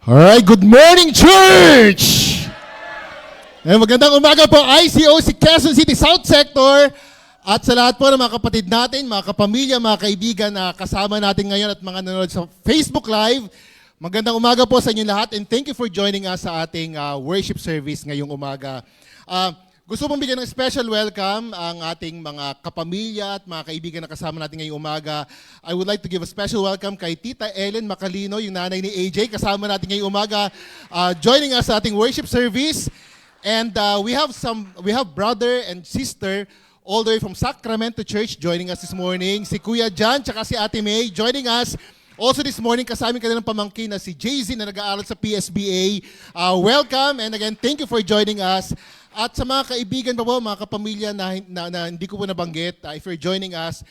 Alright, good morning, church! Magandang umaga po, ICOC Quezon City South Sector at sa lahat po ng mga kapatid natin, mga kapamilya, mga kaibigan na kasama natin ngayon at mga nanonood sa Facebook Live. Magandang umaga po sa inyo lahat and thank you for joining us sa ating worship service ngayong umaga. Gusto mong bigyan ng special welcome ang ating mga kapamilya at mga kaibigan na kasama natin ngayong umaga. I would like to give a special welcome kay Tita Ellen Macalino, yung nanay ni AJ, kasama natin ngayong umaga, joining us sa ating worship service. And we have brother and sister all the way from Sacramento Church joining us this morning. Si Kuya John tsaka si Ate May joining us. Also this morning, kasama kanilang pamangkin na si JZ na nag-aaral sa PSBA. Welcome and again, thank you for joining us. At sa mga kaibigan pa po, mga kapamilya na hindi ko po nabanggit, if you're joining us,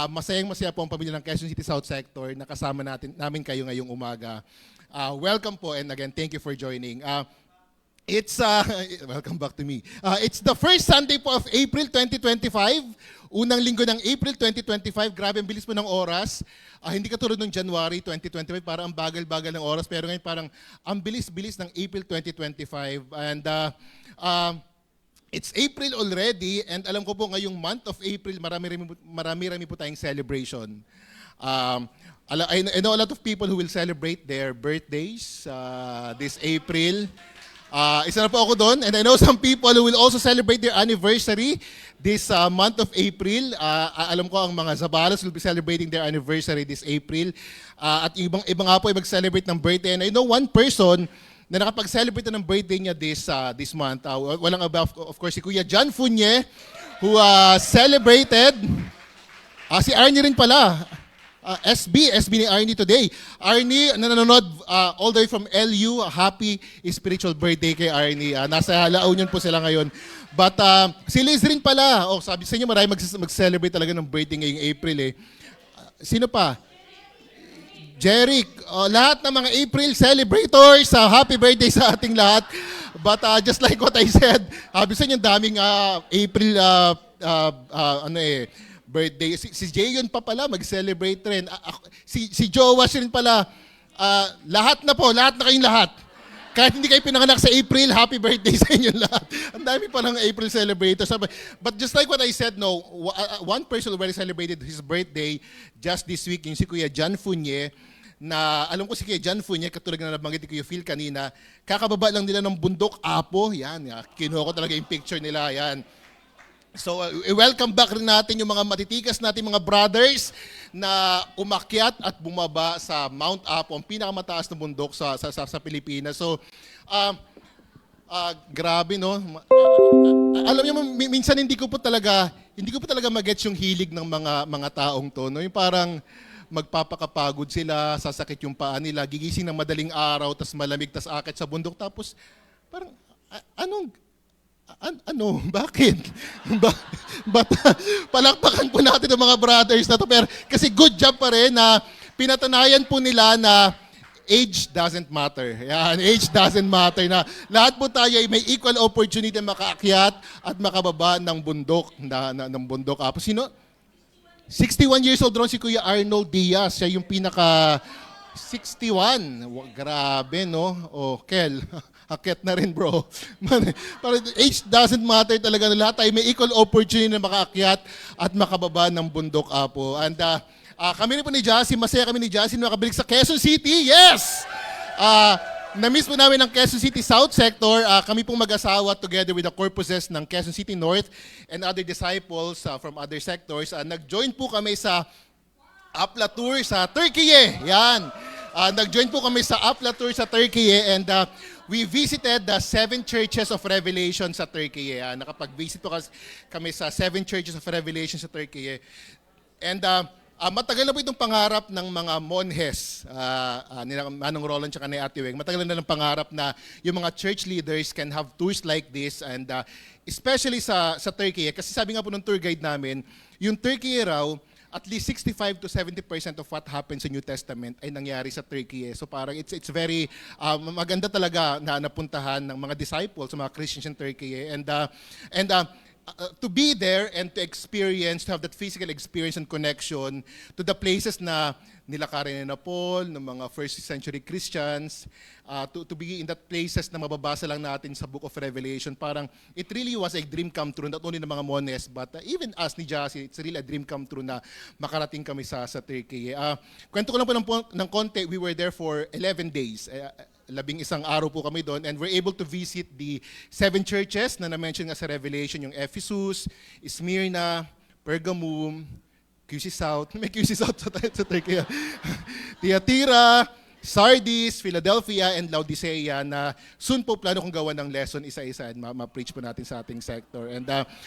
masayang-masaya po ang pamilya ng Quezon City South Sector na kasama namin kayo ngayong umaga. Welcome po and again, thank you for joining. It's welcome back to me. It's the first Sunday po of April 2025. Unang linggo ng April 2025. Grabe, ang bilis po ng oras. Hindi katulad ng January 2025, parang ang bagal-bagal ng oras. Pero ngayon parang ang bilis-bilis ng April 2025. And it's April already. And alam ko po ngayong month of April, marami-rami po tayong celebration. I know a lot of people who will celebrate their birthdays this April. Isa na po ako doon, and I know some people who will also celebrate their anniversary this month of April. Alam ko ang mga Zabalas will be celebrating their anniversary this April. At iba nga po ay mag-celebrate ng birthday. And I know one person na nakapag-celebrate ng birthday niya this month. Walang above, of course, si Kuya John Funye, who celebrated. Si Arnie rin pala. SB ni Arnie today. Arnie, nanonood all the way from LU. Happy spiritual birthday kay Arnie. Nasa La Union po sila ngayon. But si Liz rin pala. Sabi sa inyo, marami mag-celebrate talaga ng birthday ngayong April eh. Sino pa? Jeric. Lahat ng mga April celebrators, happy birthday sa ating lahat. But just like what I said, sabi sa inyo, daming April birthday. Si Jayon pa pala, mag-celebrate rin. Si Joash rin pala. Lahat na kayong lahat. Kahit hindi kayo pinanganak sa April, happy birthday sa inyo lahat. Ang dami pa ng April celebrators. But just like what I said, no, one person already celebrated his birthday just this week, yung si Kuya John Funye, na alam ko si Kuya John Funye, katulad na nabanggit ni Kuya Phil kanina, kakababa lang nila ng bundok, Apo, yan, kinuha ko talaga yung picture nila, yan. So, welcome back rin natin yung mga matitikas natin mga brothers na umakyat at bumaba sa Mount Apo, ang pinakamataas na bundok sa Pilipinas. So, grabe, no? Alam niyo, minsan hindi ko po talaga magets yung hilig ng mga taong to, no? Yung parang magpapakapagod sila, sasakit yung paa nila, gigising ng madaling araw, tas malamig, tas akit sa bundok, tapos parang bakit? Palakpakan po natin ang mga brothers na to. Pero kasi good job pa rin na pinatanayan po nila na age doesn't matter. Yan, age doesn't matter. Na lahat po tayo ay may equal opportunity na makaakyat at makababa ng bundok. Ng bundok. Sino? 61 years old ron si Kuya Arnold Diaz. Siya yung pinaka 61. Grabe, no? Kel. Akit na rin, bro. Age doesn't matter talaga. Lahat tayo may equal opportunity na makaakyat at makababa ng bundok, Apo. And kami rin po ni Jassy, masaya kami ni Jassy na makabalik sa Quezon City. Yes! Na-miss po namin ang Quezon City South Sector. Kami pong mag-asawa together with the corpuses ng Quezon City North and other disciples from other sectors. Nag-join po kami sa Apla Tour sa Turkey. Yan. Nag-join po kami sa Apla Tour sa Turkey and we visited the 7 churches of Revelation sa Turkey. Nakapag-visit po kami sa 7 churches of Revelation sa Turkey. And matagal na po itong pangarap ng mga monhes, ni Manong Roland at ni Ate Weng. Matagal na ng pangarap na yung mga church leaders can have tours like this and especially sa Turkey. Kasi sabi nga po ng tour guide namin, yung Turkey raw, at least 65 to 70% of what happens sa New Testament ay nangyari sa Turkey. So parang it's very maganda talaga na napuntahan ng mga disciples, mga Christians in Turkey. And to be there and to experience, to have that physical experience and connection to the places na nilakarin na Paul, ng mga first century Christians, to be in that places na mababasa lang natin sa Book of Revelation. Parang it really was a dream come true, not only ng mga Mones, but even us ni Jassy, it's really a dream come true na makarating kami sa Turkey. Kwento ko lang po ng konti, we were there for 11 days. 11 araw po kami doon, and we're able to visit the 7 churches na na-mention nga sa Revelation, yung Ephesus, Smyrna, Pergamum, QC South, may QC South sa Turkey. Thyatira, Sardis, Philadelphia, and Laodicea na soon po plano kong gawa ng lesson isa-isa and ma-preach po natin sa ating sector. And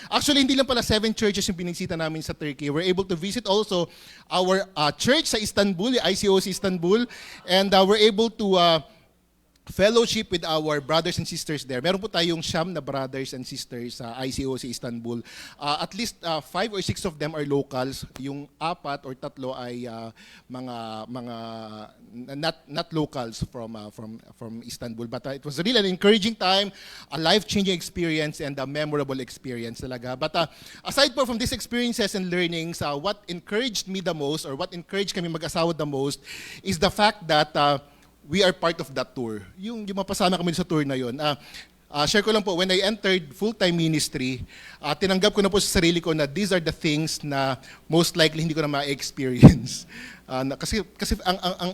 actually, hindi lang pala 7 churches yung binisita namin sa Turkey. We're able to visit also our church sa Istanbul, ICOC Istanbul, and we're able to fellowship with our brothers and sisters there. Meron po tayong siyam na brothers and sisters sa ICOC Istanbul. At least 5 or 6 of them are locals. Yung 4 or 3 ay mga not locals from Istanbul. But it was really an encouraging time, a life-changing experience, and a memorable experience talaga. But aside po from these experiences and learnings, what encouraged me the most, or what encouraged kami mag-asawa the most, is the fact that we are part of that tour. Yung mapasama kami sa tour na yun. Share ko lang po, when I entered full-time ministry, tinanggap ko na po sa sarili ko na these are the things na most likely hindi ko na ma-experience. Kasi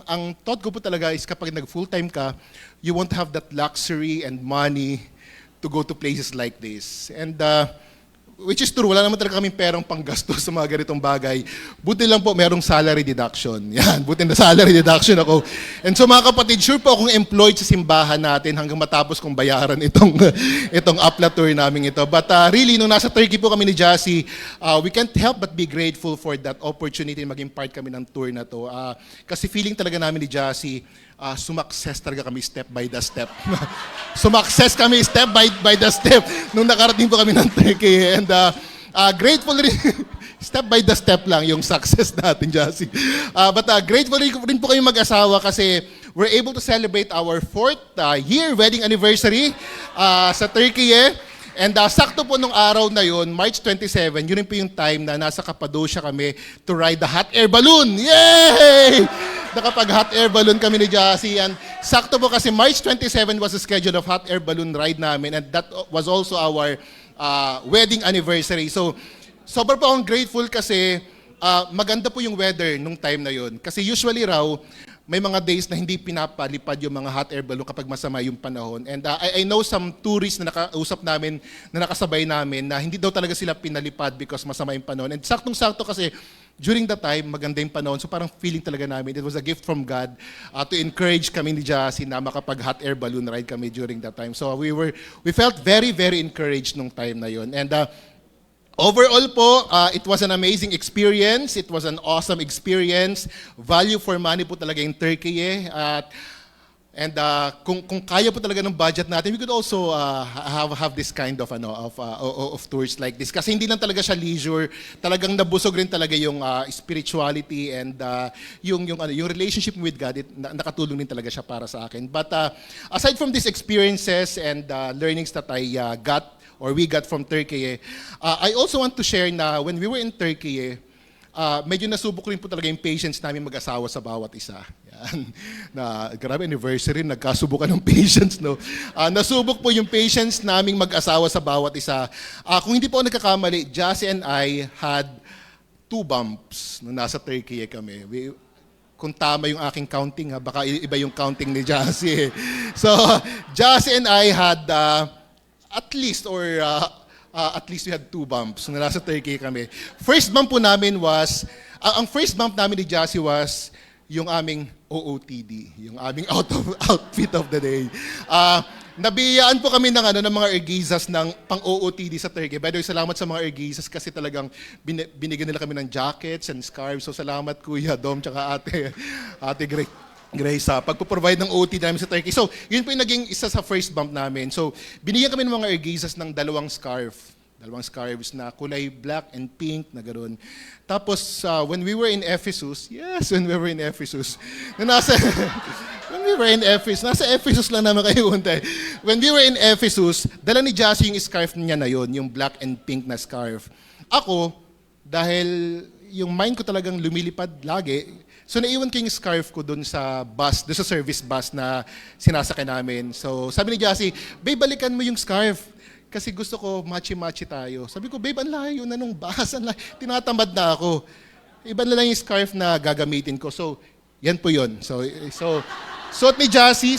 ang thought ko po talaga is kapag nag-full-time ka, you won't have that luxury and money to go to places like this. And which is true, wala naman talaga kaming perang panggastos sa mga ganitong bagay. Buti lang po merong salary deduction. Yan, buti na salary deduction ako. And so mga kapatid, sure po akong employed sa simbahan natin hanggang matapos kong bayaran itong Apla tour namin ito. But really, nung nasa Turkey po kami ni Jassy, we can't help but be grateful for that opportunity na maging part kami ng tour na to. Kasi feeling talaga namin ni Jassy, sumakses talaga kami step by the step. Sumakses kami step by the step nung nakarating po kami ng Turkey. And grateful rin, step by the step lang yung success natin, Jassy. But grateful rin po kami mag-asawa kasi we're able to celebrate our 4th year wedding anniversary sa Turkey. And sakto po nung araw na yun, March 27, yun po yung time na nasa Cappadocia kami to ride the hot air balloon. Yay! Nakapag-hot air balloon kami ni Jassy. And sakto po kasi March 27 was the schedule of hot air balloon ride namin. And that was also our wedding anniversary. So, sobrang po akong grateful kasi maganda po yung weather nung time na yun. Kasi usually raw, may mga days na hindi pinapalipad yung mga hot air balloon kapag masama yung panahon. And I know some tourists na nakausap namin, na nakasabay namin, na hindi daw talaga sila pinalipad because masama yung panahon. And saktong-sakto kasi, during that time, maganda yung panahon. So parang feeling talaga namin, it was a gift from God to encourage kami ni Jassy na makapag-hot air balloon ride kami during that time. So we felt very, very encouraged nung time na yun. And overall po, it was an amazing experience. It was an awesome experience. Value for money po talaga yung Turkey. And kung kaya po talaga ng budget natin, we could also have this kind of tours like this. Kasi hindi lang talaga siya leisure, talagang nabusog rin talaga yung spirituality and yung relationship with God. Nakatulong din talaga siya para sa akin. But aside from these experiences and learnings that I we got from Turkey, I also want to share na when we were in Turkey, medyo nasubok rin po talaga yung patience namin mag-asawa sa bawat isa. Yan. Na, grabe, anniversary, nagkasubukan ng patience, no? Nasubok po yung patience naming mag-asawa sa bawat isa. Kung hindi po ako nagkakamali, Jassy and I had 2 bumps nung nasa Turkey kami. Kung tama yung aking counting, baka iba yung counting ni Jassy. So, Jassy and I had at least we had 2 bumps nung nasa Turkey kami. First bump po namin was, ang first bump namin ni Jassy was yung aming OOTD, yung aming outfit of the day. Nabiyaan po kami ng mga ergizas ng pang-OOTD sa Turkey. By the way, salamat sa mga ergizas kasi talagang binigyan nila kami ng jackets and scarves. So salamat Kuya Dom tsaka Ate Grace sa pagpo-provide ng OOTD namin sa Turkey. So yun po yung naging isa sa first bump namin. So binigyan kami ng mga ergizas ng 2 scarves na kulay black and pink na gano'n. Tapos, when we were in Ephesus, nasa Ephesus lang naman kayo untay. When we were in Ephesus, dala ni Jassy yung scarf niya na yon, yung black and pink na scarf. Ako, dahil yung mind ko talagang lumilipad lagi, So naiwan ko yung scarf ko dun sa bus, dun sa service bus na sinasakay namin. So sabi ni Jassy, babe, balikan mo yung scarf. Kasi gusto ko matchy-matchy tayo. Sabi ko, babe, ang layo na nung bus. Tinatamad na ako. Iba na lang yung scarf na gagamitin ko. So, yan po yun. So suot ni Jassy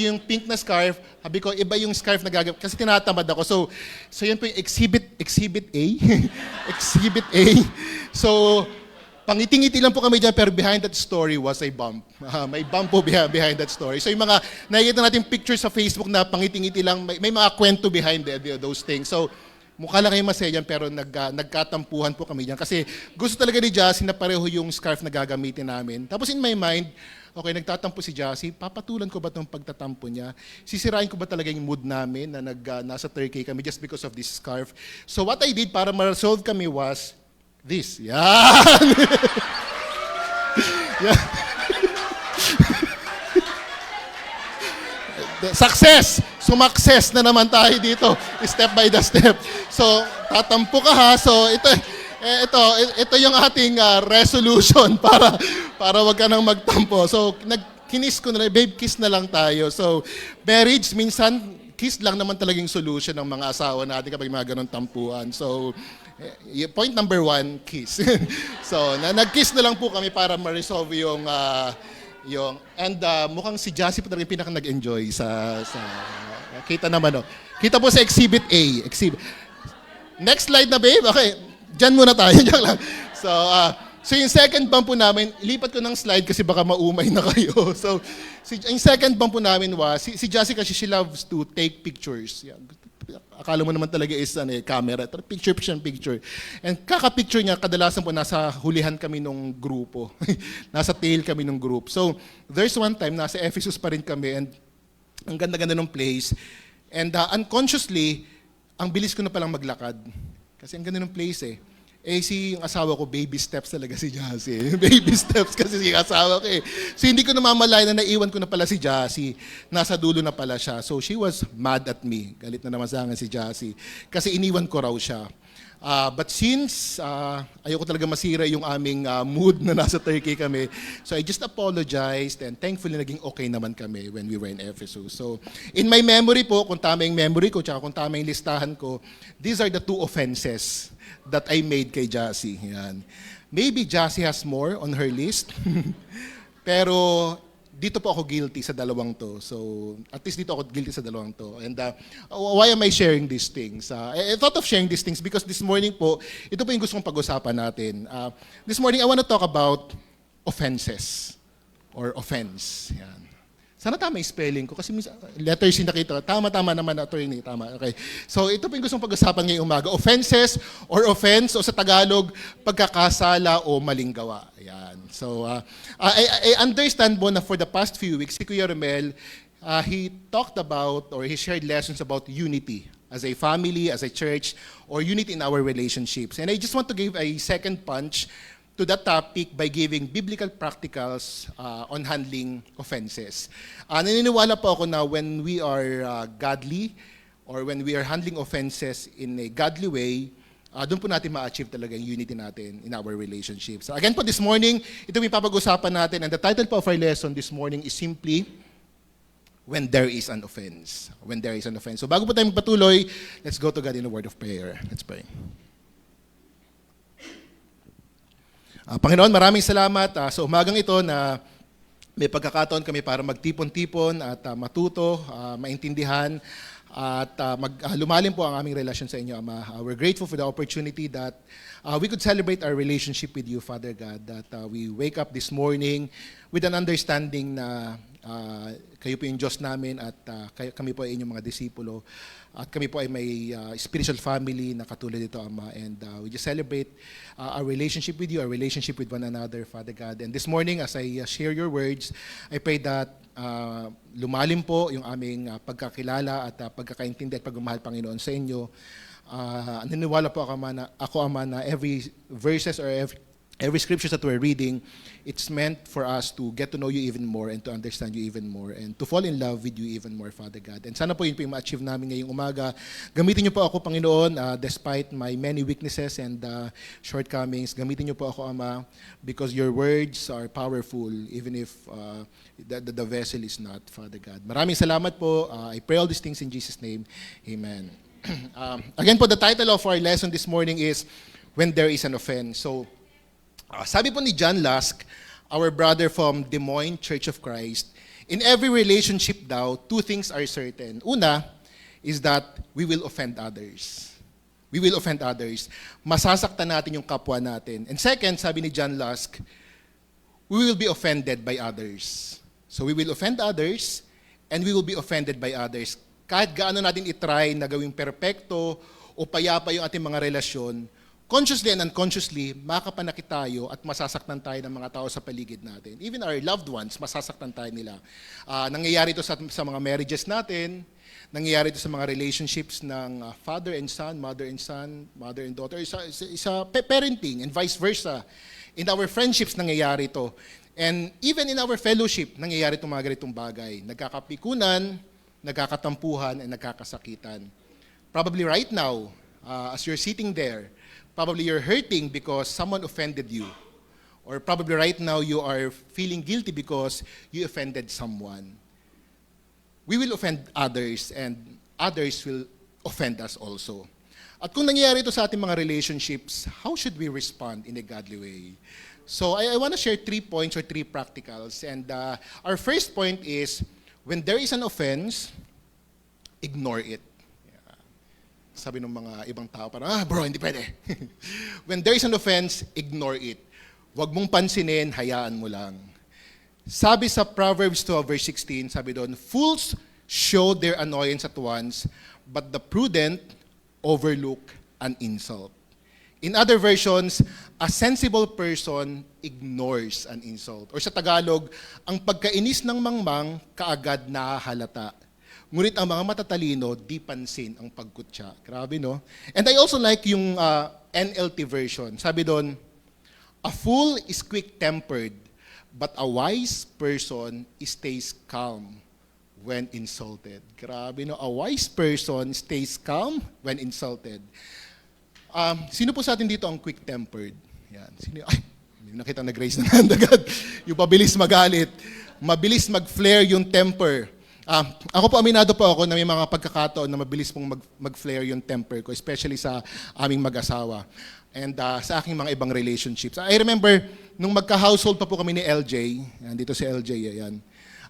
yung pink na scarf. Sabi ko, iba yung scarf na gagawin. Kasi tinatamad ako. So yan po yung exhibit A. Exhibit A. So, pangiting-ngiti lang po kami dyan, pero behind that story was a bump. May bump po behind that story. So yung mga nakikita natin pictures sa Facebook na pangiting-ngiti lang, may mga kwento behind those things. So, mukha lang kayo masaya pero nagkatampuhan po kami dyan. Kasi gusto talaga ni Jassy na pareho yung scarf na gagamitin namin. Tapos in my mind, okay, nagtatampo si Jassy, papatulan ko ba itong pagtatampo niya? Sisirain ko ba talaga yung mood namin na nasa Turkey kami just because of this scarf? So what I did para ma-resolve kami was this. Yan! Yan. Success! Sumakses na naman tayo dito, step by the step. So, tatampo ka ha. So, ito yung ating resolution para wag ka nang magtampo. So, kinis ko na lang, babe, kiss na lang tayo. So, marriage, minsan, kiss lang naman talagang solution ng mga asawa natin kapag mga ganun tampuan. So, point number 1, kiss. So, nag-kiss na lang po kami para ma-resolve yung and mukhang si Jassy po talaga yung pinaka nag-enjoy sa kita naman, no? Kita po sa Exhibit A. Next slide na, babe. Okay, dyan muna tayo. Dyan lang. So yung second bump po namin, lipat ko ng slide kasi baka maumay na kayo. So, yung second bump po namin was, si Jassy kasi she loves to take pictures. Yeah. Akala mo naman talaga is camera. Picture. And kaka-picture niya, kadalasan po nasa hulihan kami nung grupo. Nasa tail kami nung group. So, there's one time, nasa Ephesus pa rin kami and ang ganda-ganda ng place. And unconsciously, ang bilis ko na palang maglakad. Kasi ang ganda ng place eh. Yung asawa ko, baby steps talaga si Jassy. Baby steps kasi si asawa ko eh. So hindi ko namamalay na naiwan ko na pala si Jassy. Nasa dulo na pala siya. So she was mad at me. Galit na naman sa akin si Jassy. Kasi iniwan ko raw siya. But since ayoko talaga masira yung aming mood na nasa Turkey kami, so I just apologized and thankfully naging okay naman kami when we were in Ephesus. So in my memory po, kung tama yung memory ko, tsaka kung tama yung listahan ko, these are the 2 offenses that I made kay Jassy. Yan. Maybe Jassy has more on her list, pero dito po ako guilty sa dalawang to. So, at least dito ako guilty sa dalawang to. And why am I sharing these things? I thought of sharing these things because this morning po, ito po yung gusto kong pag-usapan natin. This morning, I want to talk about offenses or offense. Yan. Sana tama yung spelling ko kasi letters yung nakita. Tama naman, attorney. Tama, okay. So, ito po yung gusto kong pag-usapan ngayong umaga. Offenses or offense o sa Tagalog, pagkakasala o maling gawa. Yan. So, I understand po na for the past few weeks, si Kuya Romel, he talked about or he shared lessons about unity as a family, as a church, or unity in our relationships. And I just want to give a second punch to that topic by giving biblical practicals on handling offenses. Naniniwala po ako na when we are godly or when we are handling offenses in a godly way, doon po natin ma-achieve talaga yung unity natin in our relationships. So again po this morning, ito yung papag-usapan natin and the title po of our lesson this morning is simply, When There Is an Offense. When There Is an Offense. So bago po tayo magpatuloy, let's go to God in a word of prayer. Let's pray. Panginoon, maraming salamat sa umagang ito na may pagkakataon kami para magtipon-tipon at matuto, maintindihan, at lumalim po ang aming relasyon sa inyo, Ama. We're grateful for the opportunity that we could celebrate our relationship with you, Father God, that we wake up this morning with an understanding na kayo po yung Diyos namin at kami po ay inyong mga disipulo. At kami po ay may spiritual family na katulad dito, Ama. And we just celebrate our relationship with you, our relationship with one another, Father God. And this morning, as I share your words, I pray that lumalim po yung aming pagkakilala at pagkakaintindi at pagmamahal, Panginoon, sa inyo. Naniniwala po ako, Ama, na every verses or every scripture that we're reading, it's meant for us to get to know you even more and to understand you even more and to fall in love with you even more, Father God. And sana po yun po yung ma-achieve namin ngayong umaga. Gamitin niyo po ako, Panginoon, despite my many weaknesses and shortcomings. Gamitin niyo po ako, Ama, because your words are powerful even if the vessel is not, Father God. Maraming salamat po. I pray all these things in Jesus' name. Amen. Again po, the title of our lesson this morning is When There Is an Offense. So, sabi po ni John Lusk, our brother from Des Moines Church of Christ, in every relationship daw, two things are certain. Una is that we will offend others. We will offend others. Masasaktan natin yung kapwa natin. And second, sabi ni John Lusk, we will be offended by others. So we will offend others and we will be offended by others. Kahit gaano natin itry na gawing perpekto o payapa yung ating mga relasyon, consciously and unconsciously, makapanakit tayo at masasaktan tayo ng mga tao sa paligid natin. Even our loved ones, masasaktan tayo nila. Nangyayari ito sa mga marriages natin, nangyayari ito sa mga relationships ng father and son, mother and daughter, sa parenting and vice versa. In our friendships, nangyayari ito. And even in our fellowship, nangyayari itong mga ganitong bagay. Nagkakapikunan, nagkakatampuhan, and nagkakasakitan. Probably right now, as you're sitting there, probably you're hurting because someone offended you. Or probably right now you are feeling guilty because you offended someone. We will offend others and others will offend us also. At kung nangyayari ito sa ating mga relationships, how should we respond in a godly way? So I want to share 3 points or 3 practicals. And our first point is, when there is an offense, ignore it. Sabi ng mga ibang tao, parang, bro, hindi pwede. When there is an offense, ignore it. Huwag mong pansinin, hayaan mo lang. Sabi sa Proverbs 12, verse 16, sabi doon, fools show their annoyance at once, but the prudent overlook an insult. In other versions, a sensible person ignores an insult. Or sa Tagalog, ang pagkainis ng mangmang kaagad nahahalata. Ngunit ang mga matatalino, di pansin ang pagkutya. Grabe, no? And I also like yung NLT version. Sabi doon, a fool is quick-tempered, but a wise person stays calm when insulted. Grabe, no? A wise person stays calm when insulted. Sino po sa atin dito ang quick-tempered? Yan. Sino? Ay, hindi nakita nag-raise ng hand agad. Yung pabilis magalit. Mabilis mag-flare yung temper. Ako po, aminado po ako na may mga pagkakataon na mabilis pong mag-flare yung temper ko, especially sa aming mag-asawa and sa aking mga ibang relationships. I remember, nung magka-household pa po kami ni LJ, dito si LJ, yan.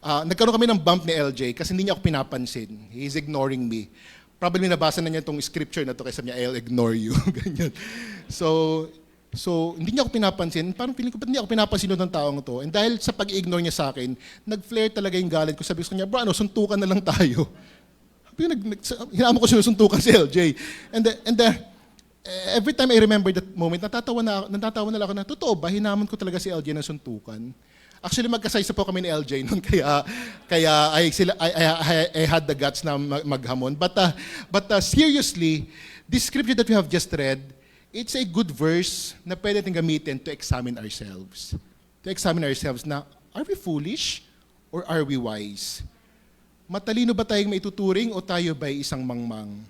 Nagkaroon kami ng bump ni LJ kasi hindi niya ako pinapansin. He's ignoring me. Probably nabasa na niya itong scripture na to kasi sabi niya, I'll ignore you. Ganyan. So, hindi niya ako pinapansin. Parang feeling ko, ba't hindi ako pinapansin ng taong to? And dahil sa pag-ignore niya sa akin, nag-flare talaga yung galit ko. Sabi ko sa kanya, bro, suntukan na lang tayo. Hinama ko sinusuntukan si LJ. And every time I remember that moment, natatawa na lang ako na, totoo ba, hinaman ko talaga si LJ ng suntukan? Actually, magkasaysa po kami ni LJ noon, kaya I had the guts na maghamon. But seriously, this scripture that we have just read, it's a good verse na pwede natin gamitin to examine ourselves. To examine ourselves na, are we foolish or are we wise? Matalino ba tayong maituturing o tayo ba'y isang mangmang?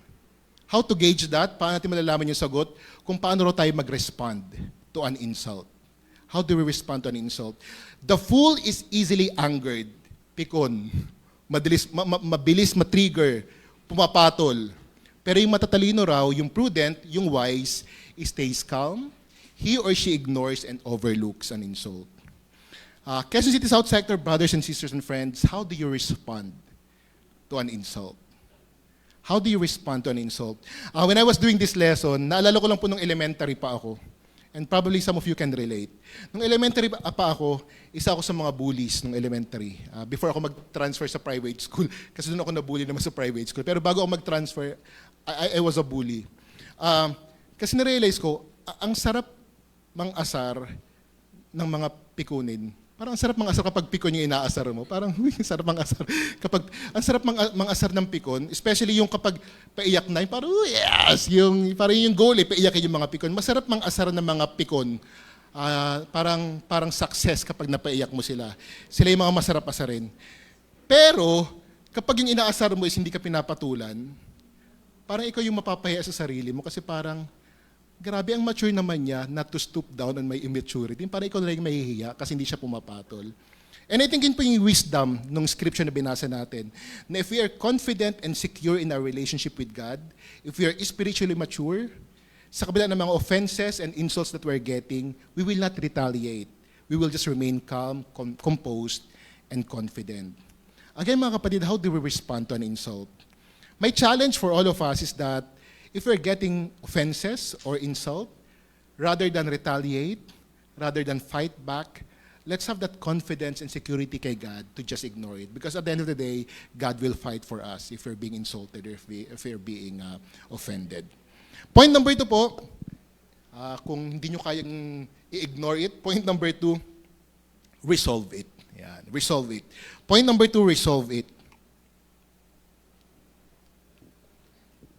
How to gauge that? Paano natin malalaman yung sagot? Kung paano tayo mag-respond to an insult. How do we respond to an insult? The fool is easily angered. Pikon. Mabilis matrigger. Pumapatol. Pero yung matatalino raw, yung prudent, yung wise, stays calm. He or she ignores and overlooks an insult. Quezon City South Sector, brothers and sisters and friends, how do you respond to an insult? How do you respond to an insult? When I was doing this lesson, naalala ko lang po nung elementary pa ako. And probably some of you can relate. Nung elementary pa ako, isa ako sa mga bullies nung elementary. Before ako mag-transfer sa private school, kasi doon ako nabully naman sa private school. Pero bago ako mag-transfer, I was a bully. Kasi na-realize ko, ang sarap mang-asar ng mga pikunin. Parang ang sarap mang-asar kapag pikon yung inaasar mo. Parang, sarap mang-asar. Ang sarap mang-asar ng pikon, especially yung kapag paiyak na, parang, yes! Parang yung goal, paiyakin yung mga pikon. Masarap mang-asar ng mga pikon parang success kapag napaiyak mo sila. Sila yung mga masarap asarin. Pero, kapag yung inaasar mo is hindi ka pinapatulan, parang ikaw yung mapapahiya sa sarili mo kasi parang, grabe ang mature naman niya not to stoop down on my immaturity. Parang ikaw na lang yung mahihiya kasi hindi siya pumapatol. And I think yun po yung wisdom ng scripture na binasa natin, na if we are confident and secure in our relationship with God, if we are spiritually mature, sa kabila ng mga offenses and insults that we're getting, we will not retaliate. We will just remain calm, composed, and confident. Again, mga kapatid, how do we respond to an insult? My challenge for all of us is that if we're getting offenses or insult, rather than retaliate, rather than fight back, let's have that confidence and security kay God to just ignore it. Because at the end of the day, God will fight for us if we're being insulted or if we're being offended. Point number 2 po, kung hindi nyo kayang i-ignore it, point number 2, resolve it. Yan, resolve it. Point number 2, resolve it.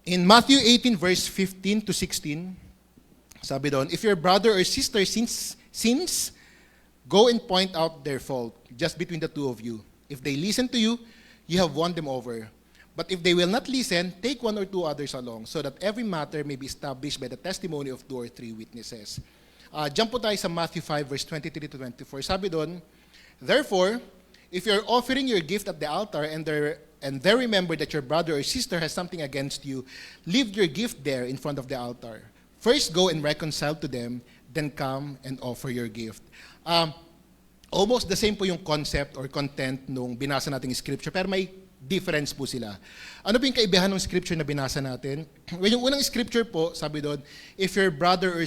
In Matthew 18, verse 15 to 16, sabi doon, if your brother or sister sins, go and point out their fault, just between the two of you. If they listen to you, you have won them over. But if they will not listen, take 1 or 2 others along, so that every matter may be established by the testimony of 2 or 3 witnesses. Jump po tayo sa Matthew 5, verse 23 to 24. Sabi doon, therefore, if you're offering your gift at the altar and there remember that your brother or sister has something against you, leave your gift there in front of the altar. First go and reconcile to them, then come and offer your gift. Almost the same po yung concept or content nung binasa nating scripture, pero may difference po sila. Ano po yung kaibahan ng scripture na binasa natin? Well, yung unang scripture po, sabi doon, if your brother or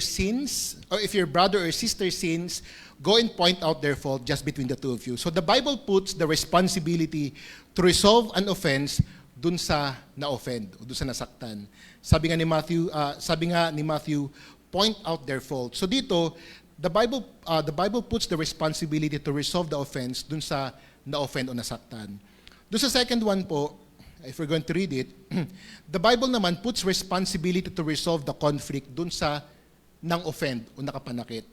sister sins, go and point out their fault just between the two of you. So the Bible puts the responsibility to resolve an offense dun sa na-offend, o dun sa nasaktan. Sabi nga ni Matthew, point out their fault. So dito, the Bible puts the responsibility to resolve the offense dun sa na-offend o nasaktan. Dun sa second one po, if we're going to read it, the Bible naman puts responsibility to resolve the conflict dun sa nang-offend o nakapanakit,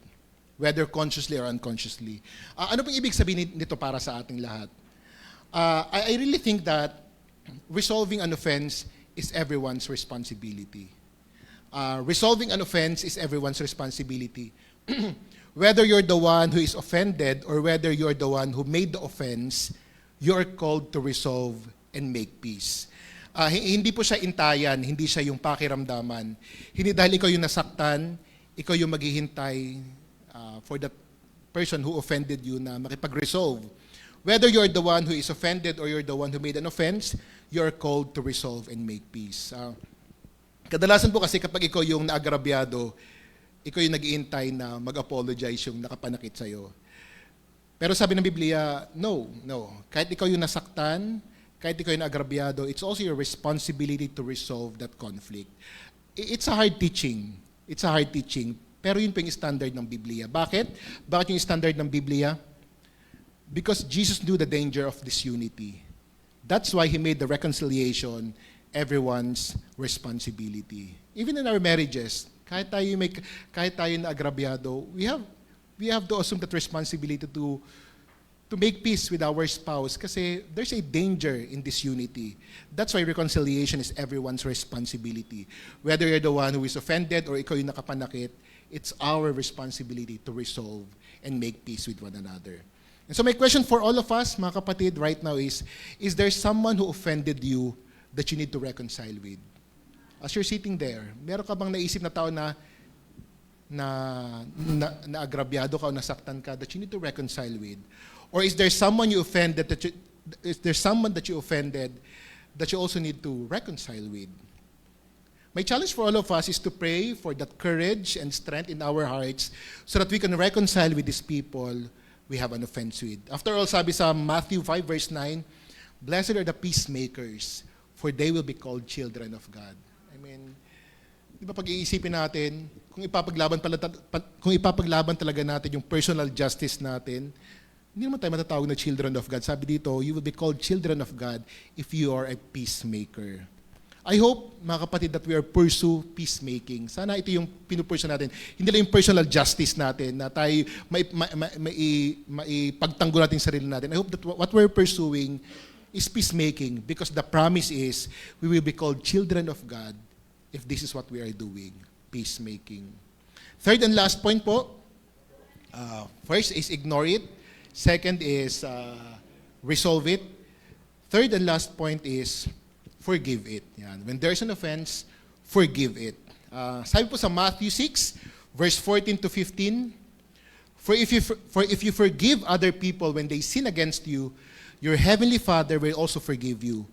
whether consciously or unconsciously. Ano pong ibig sabihin nito para sa ating lahat? I really think that resolving an offense is everyone's responsibility. Resolving an offense is everyone's responsibility. Whether you're the one who is offended or whether you're the one who made the offense, you're called to resolve and make peace. Hindi po siya intayan, hindi siya yung pakiramdaman. Hindi dahil ikaw yung nasaktan, ikaw yung maghihintay for that person who offended you na makipag-resolve. Whether you're the one who is offended or you're the one who made an offense, you're called to resolve and make peace. Kadalasan po kasi kapag ikaw yung naagrabyado, ikaw yung nag-iintay na mag-apologize yung nakapanakit sa'yo. Pero sabi ng Biblia, no. Kahit ikaw yung nasaktan, kahit ikaw yung naagrabyado, it's also your responsibility to resolve that conflict. It's a hard teaching. Pero yun po yung standard ng Biblia. Bakit? Bakit yung standard ng Biblia? Because Jesus knew the danger of disunity. That's why He made the reconciliation everyone's responsibility. Even in our marriages, kahit tayo na agrabyado, we have to assume that responsibility to make peace with our spouse kasi there's a danger in disunity. That's why reconciliation is everyone's responsibility. Whether you're the one who is offended or ikaw yung nakapanakit, it's our responsibility to resolve and make peace with one another. And so my question for all of us, mga kapatid, right now is there someone who offended you that you need to reconcile with? As you're sitting there, meron ka bang naisip na tao na agrabyado ka o nasaktan ka that you need to reconcile with? Or is there someone you offended that you offended that you also need to reconcile with? My challenge for all of us is to pray for that courage and strength in our hearts so that we can reconcile with these people we have an offense with. After all, sabi sa Matthew 5 verse 9, blessed are the peacemakers, for they will be called children of God. I mean, di ba pag-iisipin natin, kung ipapaglaban talaga natin yung personal justice natin, hindi naman tayo matatawag na children of God. Sabi dito, you will be called children of God if you are a peacemaker. I hope, mga kapatid, that we are pursue peacemaking. Sana ito yung pinupursue natin. Hindi lang yung personal justice natin na tayo maipagtanggol natin sa sarili natin. I hope that what we're pursuing is peacemaking because the promise is we will be called children of God if this is what we are doing, peacemaking. Third and last point po, first is ignore it. Second is resolve it. Third and last point is forgive it. Yan. When there's an offense, forgive it. Sabi po sa Matthew 6, verse 14 to 15, For if you forgive other people when they sin against you, your heavenly Father will also forgive you.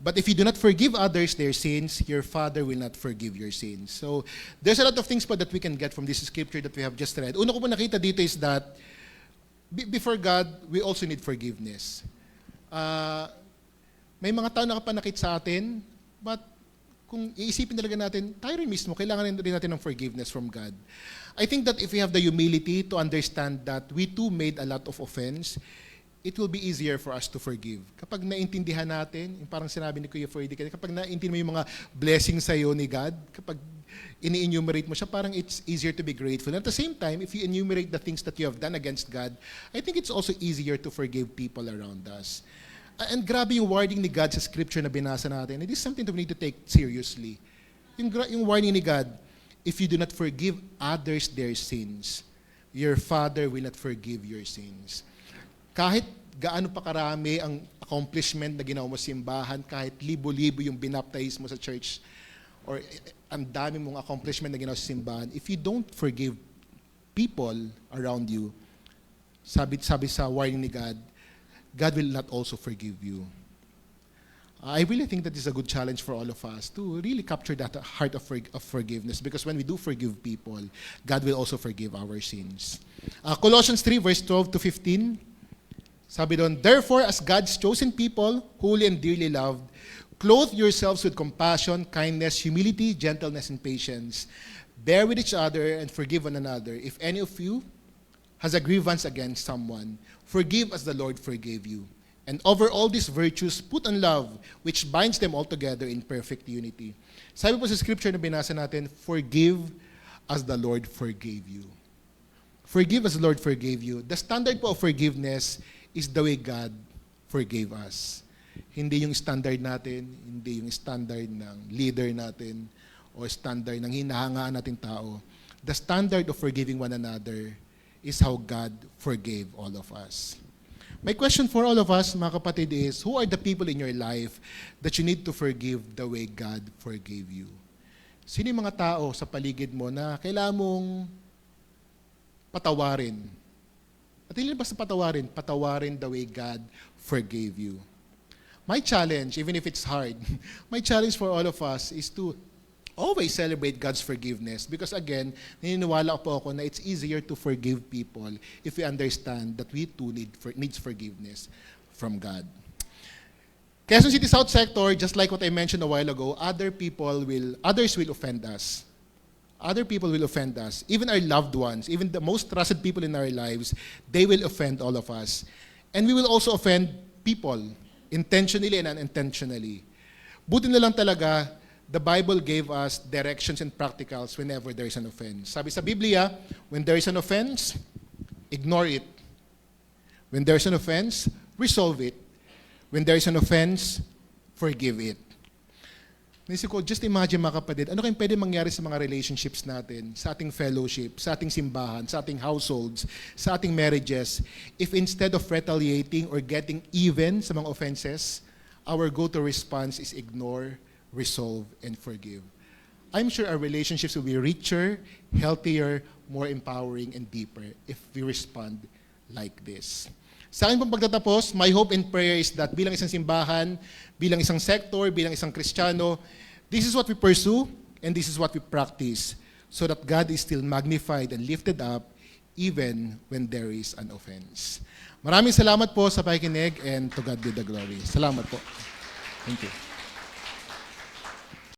But if you do not forgive others their sins, your Father will not forgive your sins. So, there's a lot of things po that we can get from this scripture that we have just read. Una ko po nakita dito is that before God, we also need forgiveness. May mga tao na kapanakit sa atin, but kung iisipin talaga natin, tayo rin mismo, kailangan rin natin ng forgiveness from God. I think that if we have the humility to understand that we too made a lot of offense, it will be easier for us to forgive. Kapag naintindihan natin, yung parang sinabi ni Kuya Freddy, kapag naintindihan mo yung mga blessings sa'yo ni God, kapag ini-enumerate mo siya, parang it's easier to be grateful. And at the same time, if you enumerate the things that you have done against God, I think it's also easier to forgive people around us. And grabe yung warning ni God sa scripture na binasa natin. It is something that we need to take seriously. Yung warning ni God, if you do not forgive others their sins, your Father will not forgive your sins. Kahit gaano pa karami ang accomplishment na ginawa mo sa simbahan, kahit libo-libo yung binaptize mo sa church, or ang dami mong accomplishment na ginawa sa simbahan, if you don't forgive people around you, sabi sa warning ni God, God will not also forgive you. I really think that is a good challenge for all of us to really capture that heart of forgiveness, because when we do forgive people, God will also forgive our sins. Colossians 3, verse 12 to 15, sabi doon, Therefore, as God's chosen people, holy and dearly loved, clothe yourselves with compassion, kindness, humility, gentleness, and patience. Bear with each other and forgive one another. If any of you has a grievance against someone, forgive as the Lord forgave you. And over all these virtues, put on love, which binds them all together in perfect unity. Sabi po sa scripture na binasa natin, forgive as the Lord forgave you. Forgive as the Lord forgave you. The standard po of forgiveness is the way God forgave us. Hindi yung standard natin, hindi yung standard ng leader natin, o standard ng hinahangaan nating tao. The standard of forgiving one another is how God forgave all of us. My question for all of us, mga kapatid, is who are the people in your life that you need to forgive the way God forgave you? Sino yung mga tao sa paligid mo na kailangan mong patawarin? At hindi basta patawarin the way God forgave you. My challenge, even if it's hard, my challenge for all of us is to always celebrate God's forgiveness, because again, naniniwala po ako na it's easier to forgive people if we understand that we too needs forgiveness from God. Quezon City South Sector, just like what I mentioned a while ago, others will offend us. Other people will offend us. Even our loved ones, even the most trusted people in our lives, they will offend all of us. And we will also offend people, intentionally and unintentionally. Buti na lang talaga, the Bible gave us directions and practicals whenever there is an offense. Sabi sa Biblia, when there is an offense, ignore it. When there is an offense, resolve it. When there is an offense, forgive it. Naisip ko, just imagine mga kapatid, ano kayong pwede mangyari sa mga relationships natin, sa ating fellowship, sa ating simbahan, sa ating households, sa ating marriages, if instead of retaliating or getting even sa mga offenses, our go-to response is ignore, resolve, and forgive. I'm sure our relationships will be richer, healthier, more empowering, and deeper if we respond like this. Sa akin pong pagtatapos, my hope and prayer is that bilang isang simbahan, bilang isang sector, bilang isang Kristiyano, this is what we pursue and this is what we practice so that God is still magnified and lifted up even when there is an offense. Maraming salamat po sa pakikinig, and to God be the glory. Salamat po. Thank you.